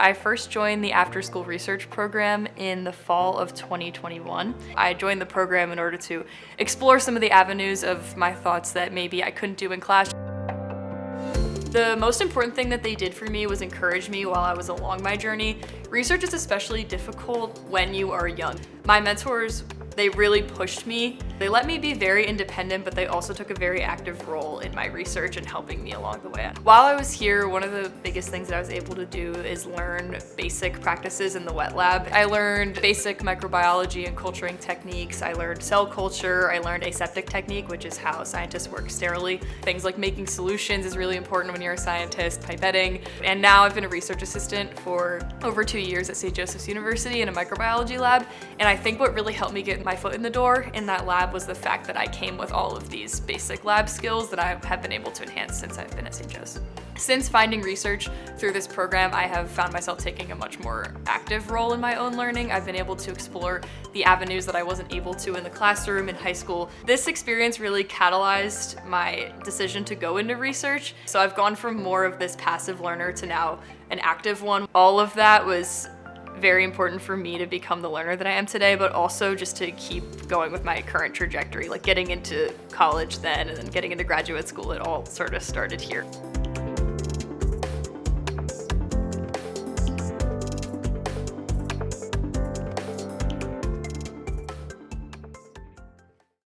I first joined the Afterschool research program in the fall of 2021. I joined the program in order to explore some of the avenues of my thoughts that maybe I couldn't do in class. The most important thing that they did for me was encourage me while I was along my journey. Research is especially difficult when you are young. My mentors, they really pushed me. They let me be very independent, but they also took a very active role in my research and helping me along the way. While I was here, one of the biggest things that I was able to do is learn basic practices in the wet lab. I learned basic microbiology and culturing techniques. I learned cell culture. I learned aseptic technique, which is how scientists work sterilely. Things like making solutions is really important when you're a scientist, pipetting. And now I've been a research assistant for over 2 years at St. Joseph's University in a microbiology lab. And I think what really helped me get my foot in the door in that lab was the fact that I came with all of these basic lab skills that I have been able to enhance since I've been at St. Joe's. Since finding research through this program, I have found myself taking a much more active role in my own learning. I've been able to explore the avenues that I wasn't able to in the classroom in high school. This experience really catalyzed my decision to go into research. So I've gone from more of this passive learner to now an active one. All of that was very important for me to become the learner that I am today, but also just to keep going with my current trajectory, like getting into college then and then getting into graduate school. It all sort of started here.